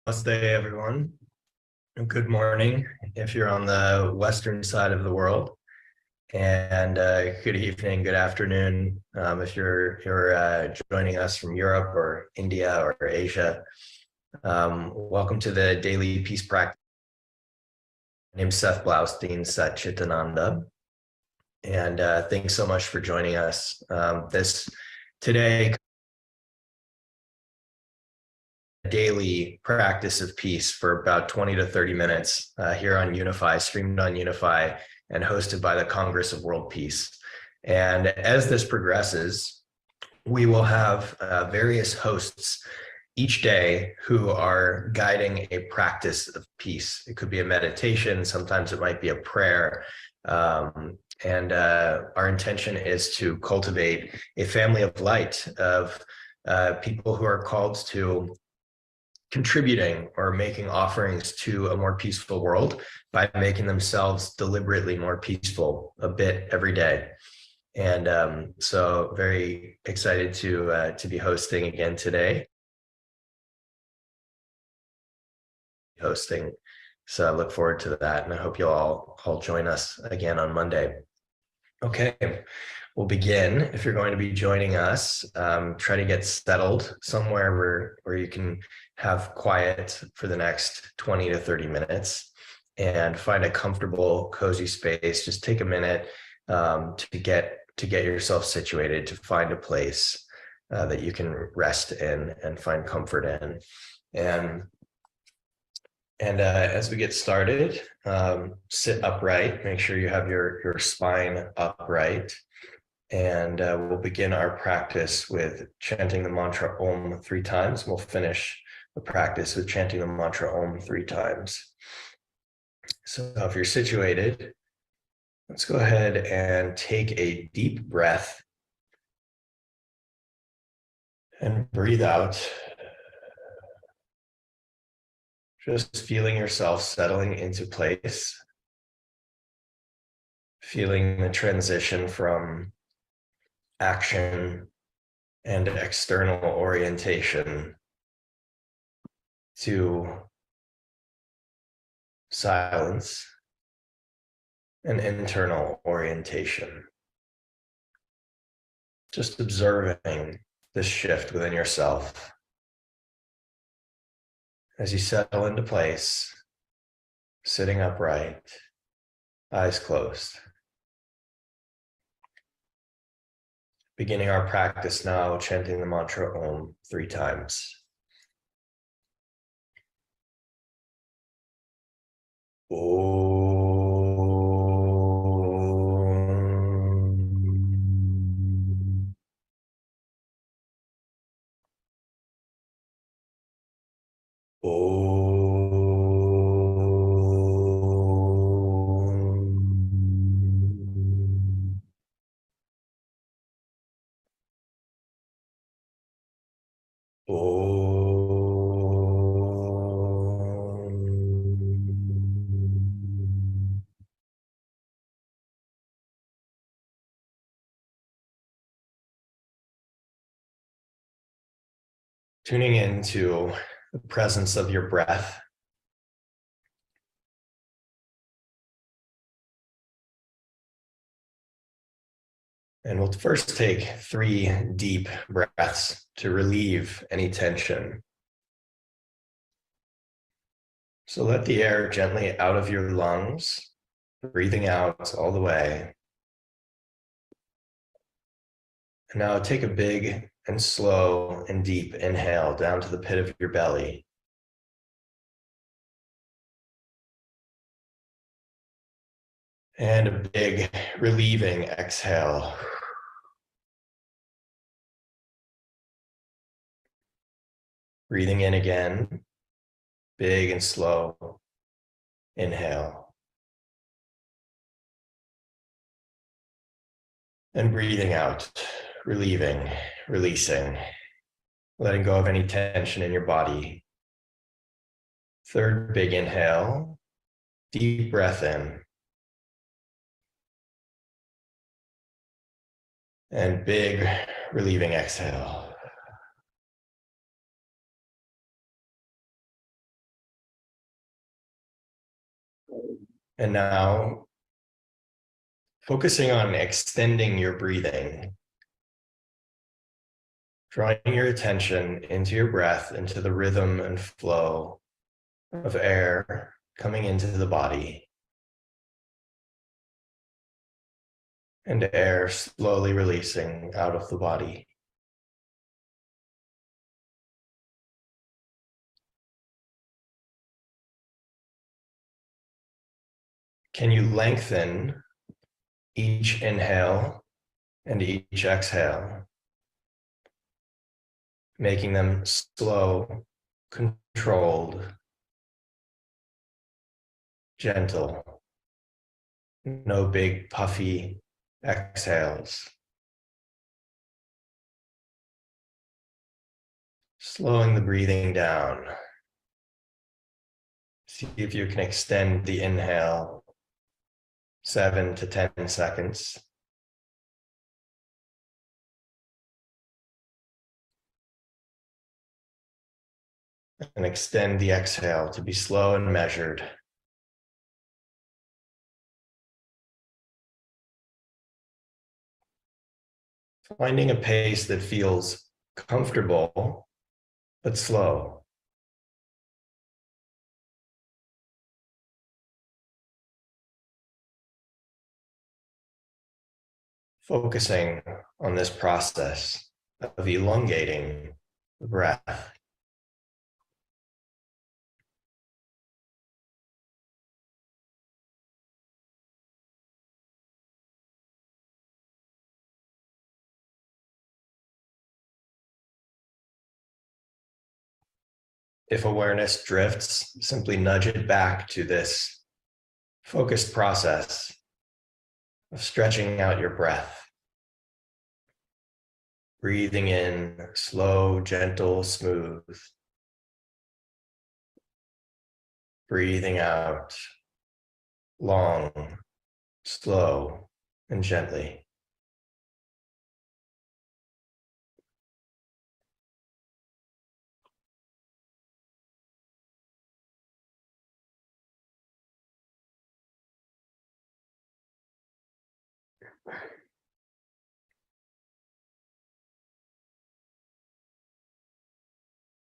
Namaste, everyone. Good morning if you're on the western side of the world, and good evening, good afternoon if you're joining us from Europe or India or Asia. Welcome to the Daily Peace Practice. My name's Seth Blaustein, Sat Chitananda, and thanks so much for joining us. Today, daily practice of peace for about 20 to 30 minutes here on UNIFY, streamed on UNIFY, and hosted by the Congress of World Peace. And as this progresses, we will have various hosts each day who are guiding a practice of peace. It could be a meditation, sometimes it might be a prayer. And our intention is to cultivate a family of light, of people who are called to contributing or making offerings to a more peaceful world by making themselves deliberately more peaceful a bit every day. And so very excited to be hosting again today. So I look forward to that, and I hope you'll all join us again on Monday. Okay, we'll begin. If you're going to be joining us, try to get settled somewhere where you can have quiet for the next 20 to 30 minutes and find a comfortable, cozy space. Just take a minute to get yourself situated, to find a place that you can rest in and find comfort in. And as we get started, sit upright, make sure you have your spine upright. And we'll begin our practice with chanting the mantra Om 3 times. We'll finish the practice with chanting the mantra Om 3 times. So if you're situated, let's go ahead and take a deep breath and breathe out. Just feeling yourself settling into place, feeling the transition from action and external orientation to silence and internal orientation. Just observing this shift within yourself as you settle into place, sitting upright, eyes closed. Beginning our practice now, chanting the mantra Om 3 times. Om. Om. Om. Tuning into the presence of your breath. And we'll first take 3 deep breaths to relieve any tension. So let the air gently out of your lungs, breathing out all the way. And now take a big and slow and deep inhale down to the pit of your belly. And a big relieving exhale. Breathing in again, big and slow inhale. And breathing out, relieving, releasing, letting go of any tension in your body. 3rd big inhale, deep breath in. And big relieving exhale. And now, focusing on extending your breathing, drawing your attention into your breath, into the rhythm and flow of air coming into the body, and air slowly releasing out of the body. Can you lengthen each inhale and each exhale, making them slow, controlled, gentle, no big puffy exhales. Slowing the breathing down. See if you can extend the inhale 7 to 10 seconds. And extend the exhale to be slow and measured. Finding a pace that feels comfortable, but slow. Focusing on this process of elongating the breath. If awareness drifts, simply nudge it back to this focused process of stretching out your breath. Breathing in, slow, gentle, smooth. Breathing out, long, slow, and gently.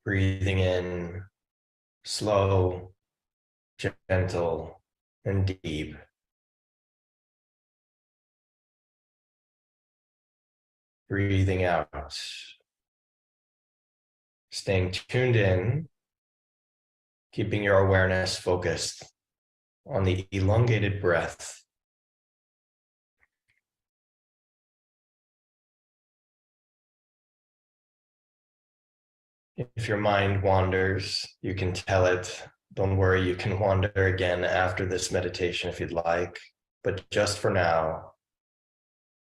Breathing in, slow, gentle, and deep. Breathing out. Staying tuned in, keeping your awareness focused on the elongated breath. If your mind wanders, you can tell it, don't worry, you can wander again after this meditation if you'd like, but just for now,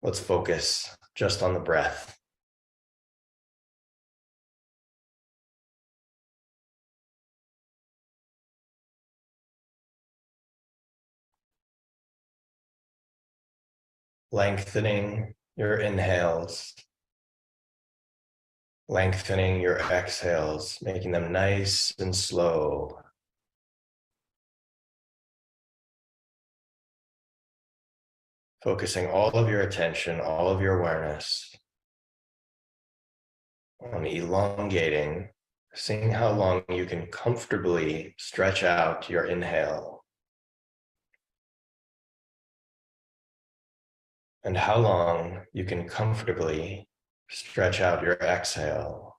let's focus just on the breath. Lengthening your inhales, lengthening your exhales, making them nice and slow. Focusing all of your attention, all of your awareness on elongating, seeing how long you can comfortably stretch out your inhale and how long you can comfortably stretch out your exhale.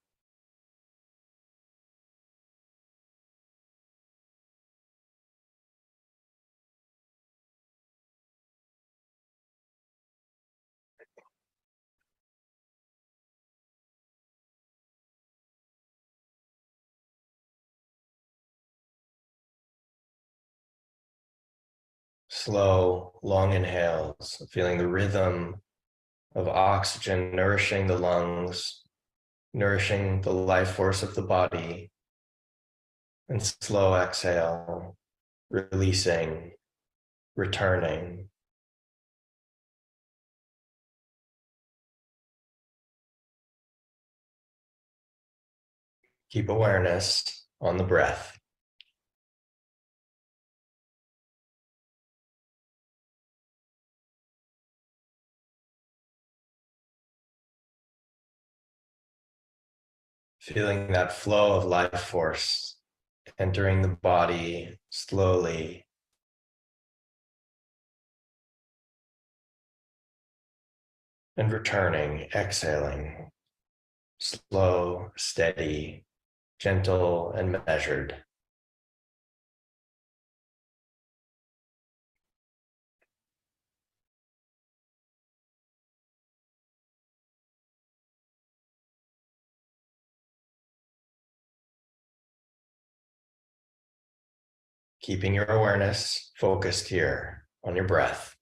Slow, long inhales, feeling the rhythm of oxygen nourishing the lungs, nourishing the life force of the body, and slow exhale, releasing, returning. Keep awareness on the breath. Feeling that flow of life force entering the body slowly. And returning, exhaling, slow, steady, gentle, and measured. Keeping your awareness focused here on your breath.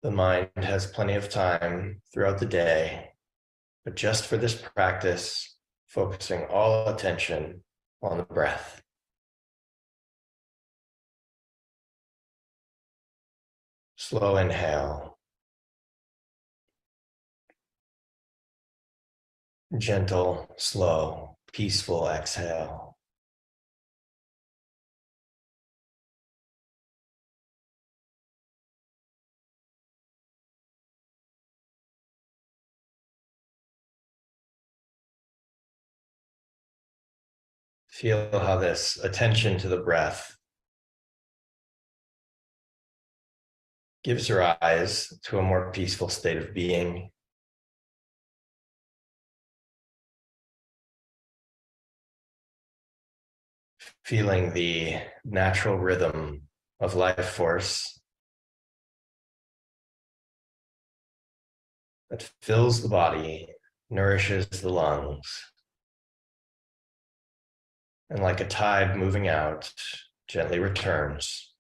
The mind has plenty of time throughout the day, but just for this practice, focusing all attention on the breath. Slow inhale. Gentle, slow, peaceful exhale. Feel how this attention to the breath gives rise to a more peaceful state of being. Feeling the natural rhythm of life force that fills the body, nourishes the lungs, and like a tide moving out, gently returns.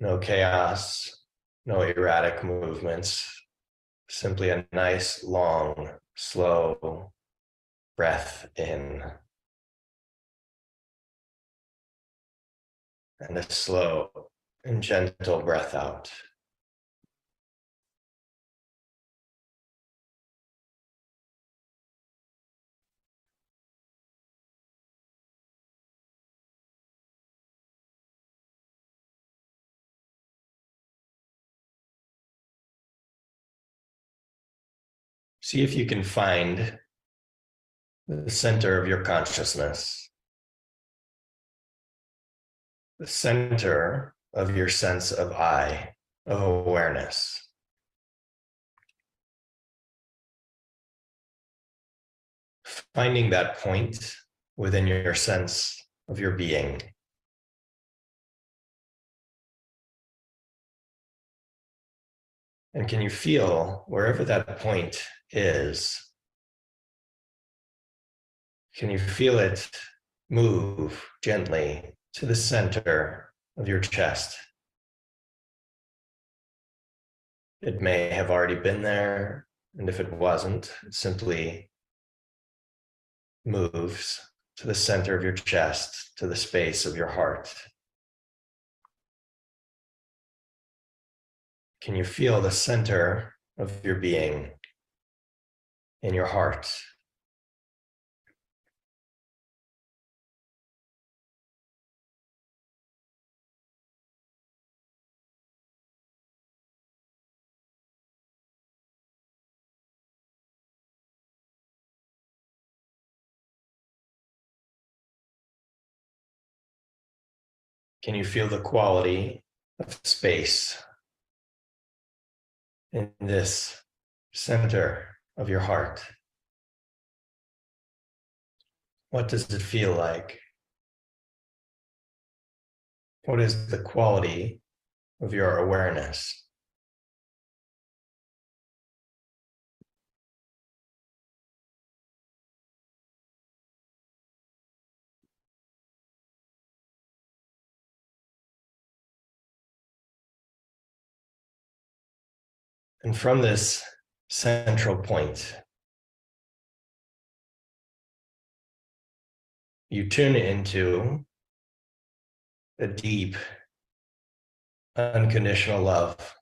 No chaos, no erratic movements, simply a nice, long, slow breath in and a slow and gentle breath out. See if you can find the center of your consciousness, the center of your sense of I, of awareness. Finding that point within your sense of your being. And can you feel wherever that point is? Can you feel it move gently to the center of your chest? It may have already been there, and if it wasn't, it simply moves to the center of your chest, to the space of your heart. Can you feel the center of your being in your heart? Can you feel the quality of space in this center of your heart? What does it feel like? What is the quality of your awareness? And from this central point, you tune into a deep, unconditional love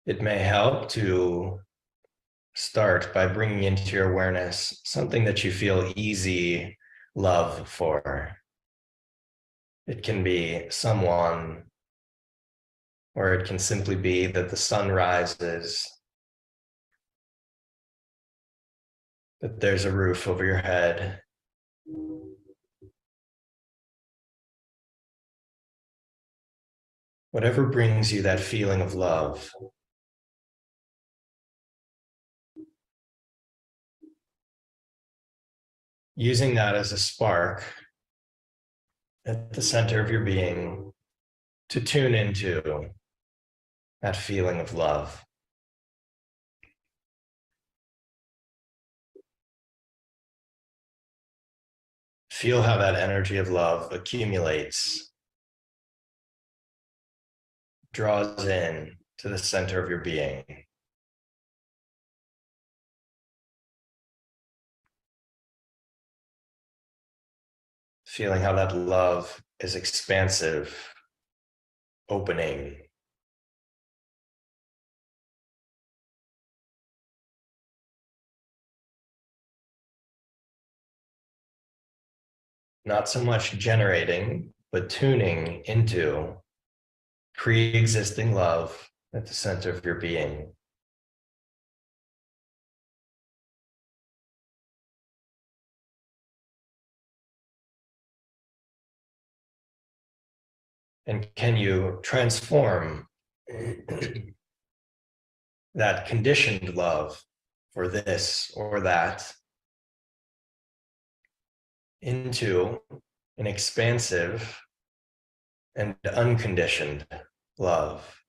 It may help to start by bringing into your awareness something that you feel easy love for. It can be someone, or it can simply be that the sun rises, that there's a roof over your head. Whatever brings you that feeling of love. Using that as a spark at the center of your being to tune into that feeling of love. Feel how that energy of love accumulates, draws in to the center of your being. Feeling how that love is expansive, opening. Not so much generating, but tuning into pre-existing love at the center of your being. And can you transform that conditioned love for this or that into an expansive and unconditioned love,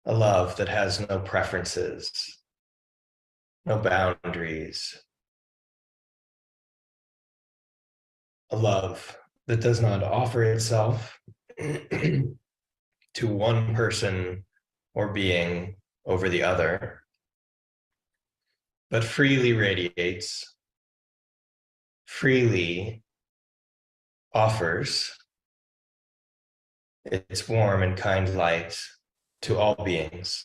a love that has no preferences, no boundaries, a love that does not offer itself to one person or being over the other, but freely radiates, freely offers its warm and kind light to all beings.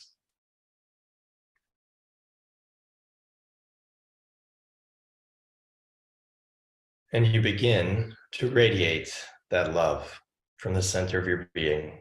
And you begin to radiate that love from the center of your being.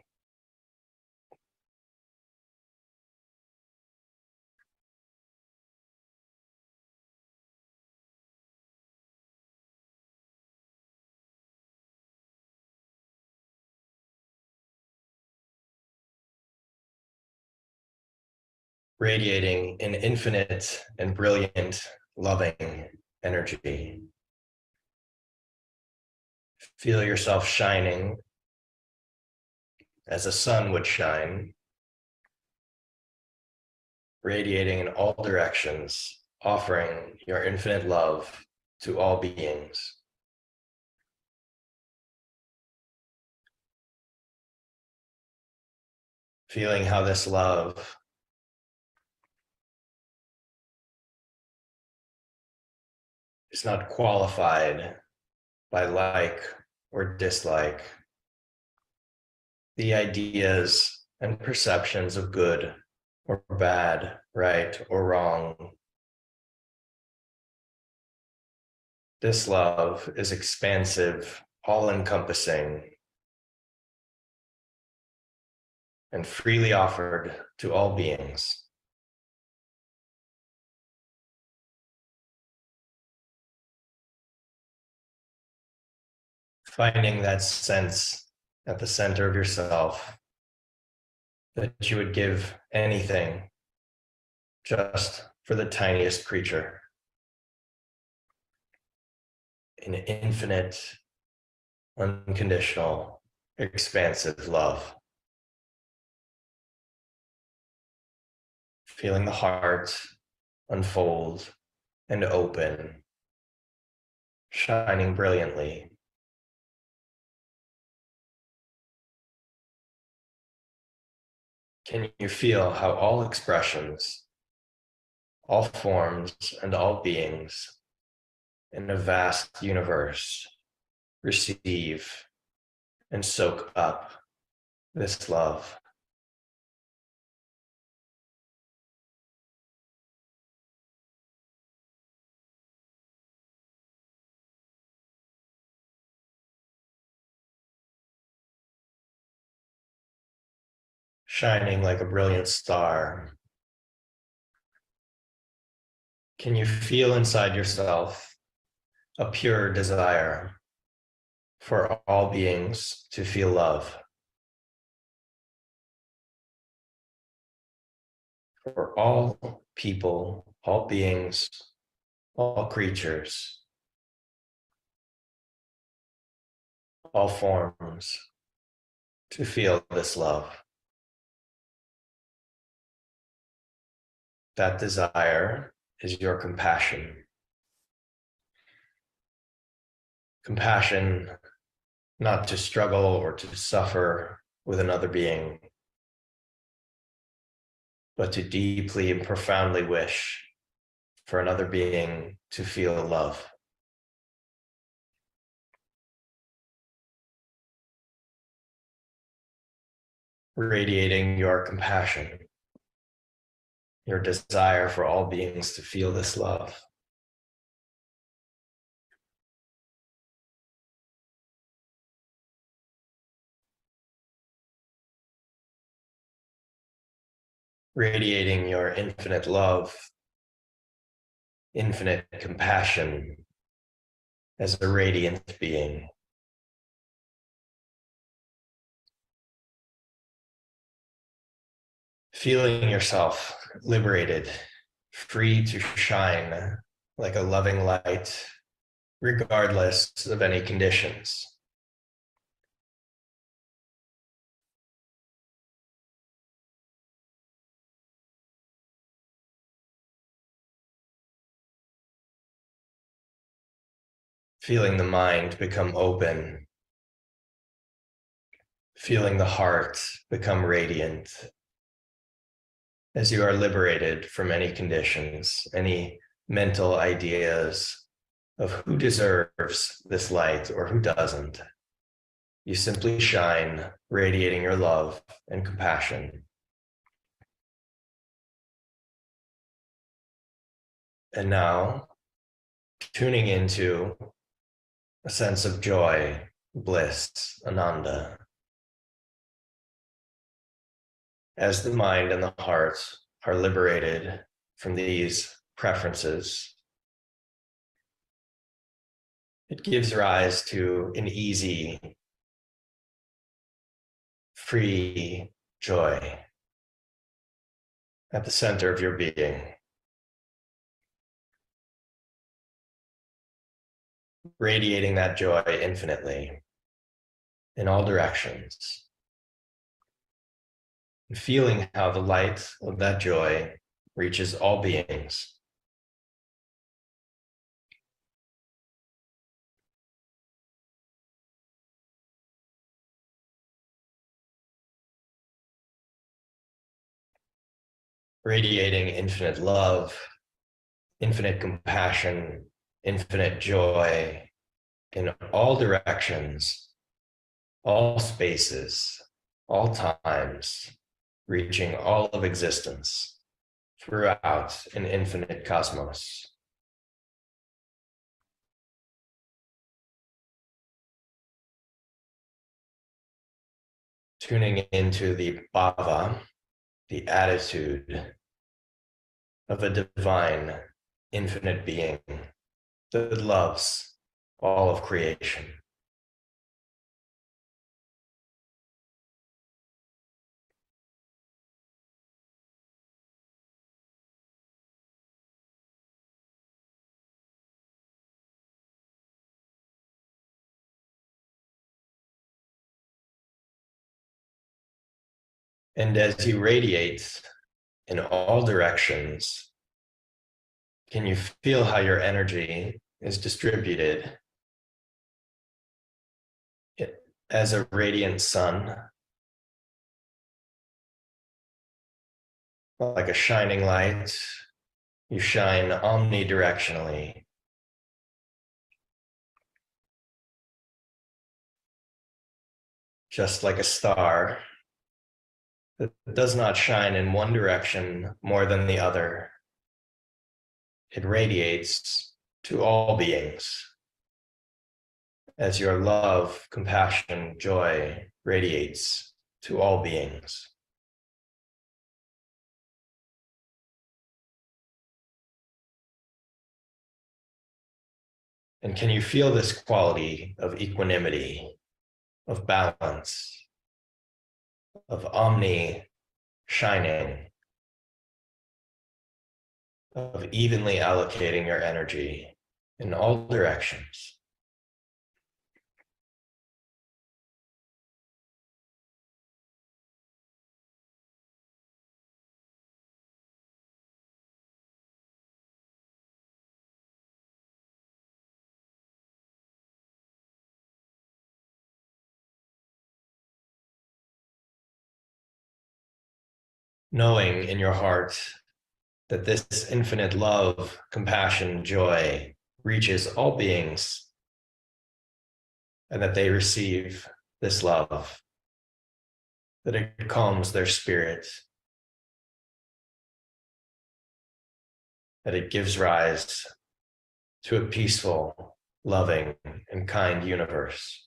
Radiating an infinite and brilliant, loving energy. Feel yourself shining as a sun would shine, radiating in all directions, offering your infinite love to all beings. Feeling how this love is not qualified by like or dislike. The ideas and perceptions of good or bad, right or wrong. This love is expansive, all-encompassing, and freely offered to all beings. Finding that sense at the center of yourself that you would give anything just for the tiniest creature. An infinite, unconditional, expansive love. Feeling the heart unfold and open, shining brilliantly. Can you feel how all expressions, all forms, and all beings in a vast universe receive and soak up this love? shining like a brilliant star. Can you feel inside yourself a pure desire for all beings to feel love? For all people, all beings, all creatures, all forms, to feel this love. That desire is your compassion. Compassion not to struggle or to suffer with another being, but to deeply and profoundly wish for another being to feel love. Radiating your compassion, your desire for all beings to feel this love. Radiating your infinite love, infinite compassion as a radiant being. Feeling yourself liberated, free to shine like a loving light, regardless of any conditions. Feeling the mind become open, feeling the heart become radiant as you are liberated from any conditions, any mental ideas of who deserves this light or who doesn't. You simply shine, radiating your love and compassion. And now, tuning into a sense of joy, bliss, ananda. As the mind and the heart are liberated from these preferences, it gives rise to an easy, free joy at the center of your being. Radiating that joy infinitely in all directions. And feeling how the light of that joy reaches all beings. Radiating infinite love, infinite compassion, infinite joy in all directions, all spaces, all times, reaching all of existence throughout an infinite cosmos. Tuning into the bhava, the attitude of a divine, infinite being that loves all of creation. And as you radiate in all directions, can you feel how your energy is distributed as a radiant sun, like a shining light? You shine omnidirectionally. Just like a star that does not shine in one direction more than the other. It radiates to all beings as your love, compassion, joy radiates to all beings. And can you feel this quality of equanimity, of balance, of omni shining, of evenly allocating your energy in all directions? Knowing in your heart that this infinite love, compassion, joy reaches all beings, and that they receive this love, that it calms their spirit, that it gives rise to a peaceful, loving, and kind universe.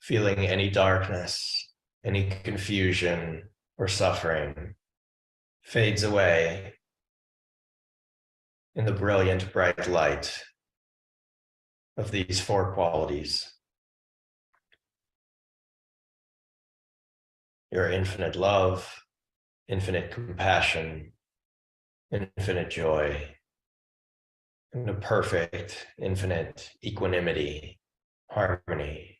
Feeling any darkness, any confusion or suffering fades away in the brilliant, bright light of these four qualities: your infinite love, infinite compassion, infinite joy, and a perfect, infinite equanimity, harmony.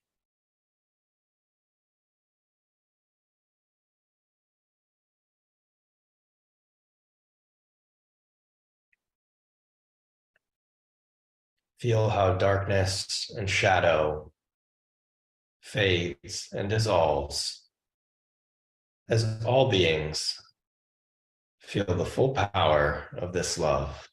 Feel how darkness and shadow fades and dissolves as all beings feel the full power of this love.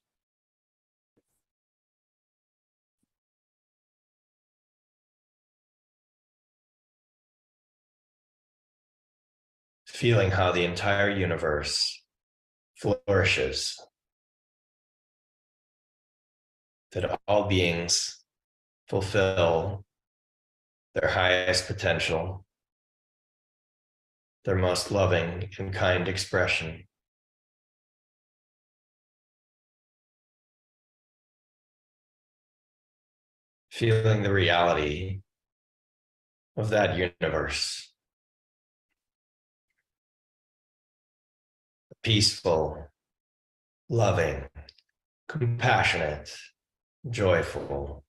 Feeling how the entire universe flourishes, that all beings fulfill their highest potential, their most loving and kind expression. Feeling the reality of that universe, a peaceful, loving, compassionate, joyful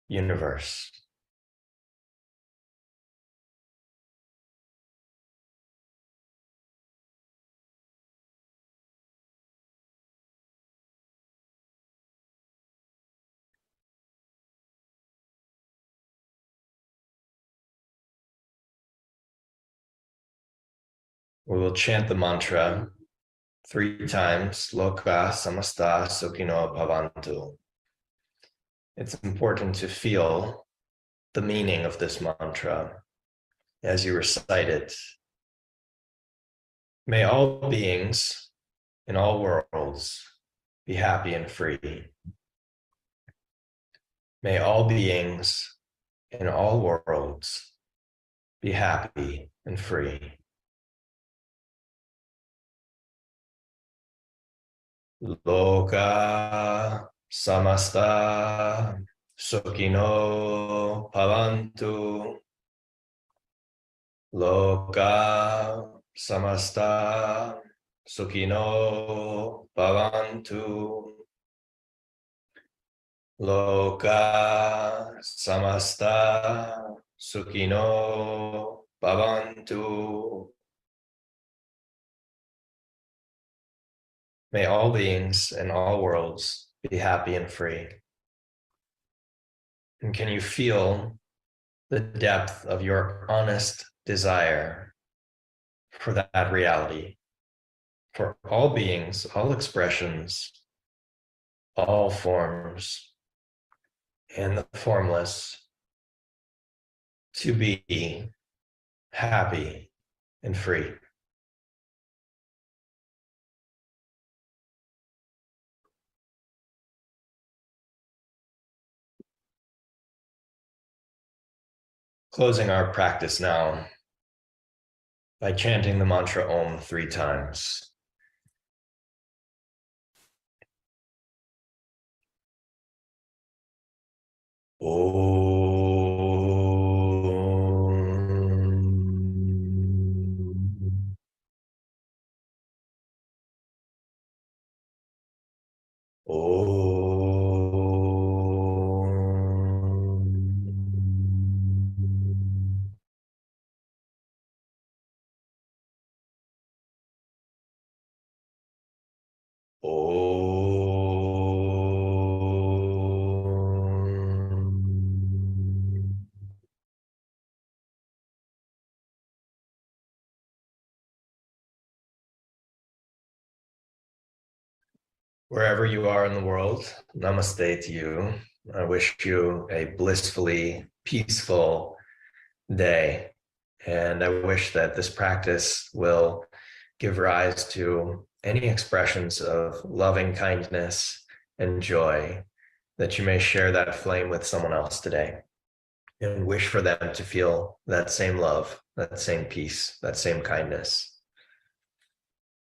universe. We will chant the mantra 3 times, Loka Samasta Sukhino Bhavantu. It's important to feel the meaning of this mantra as you recite it. May all beings in all worlds be happy and free. May all beings in all worlds be happy and free. Loka samasta sukhino bhavantu. Loka samasta sukhino bhavantu. Loka samasta sukhino bhavantu. May all beings in all worlds be happy and free. And can you feel the depth of your honest desire for that reality, for all beings, all expressions, all forms, and the formless to be happy and free? Closing our practice now, by chanting the mantra Om 3 times. Wherever you are in the world, namaste to you. I wish you a blissfully peaceful day. And I wish that this practice will give rise to any expressions of loving kindness and joy, that you may share that flame with someone else today and wish for them to feel that same love, that same peace, that same kindness.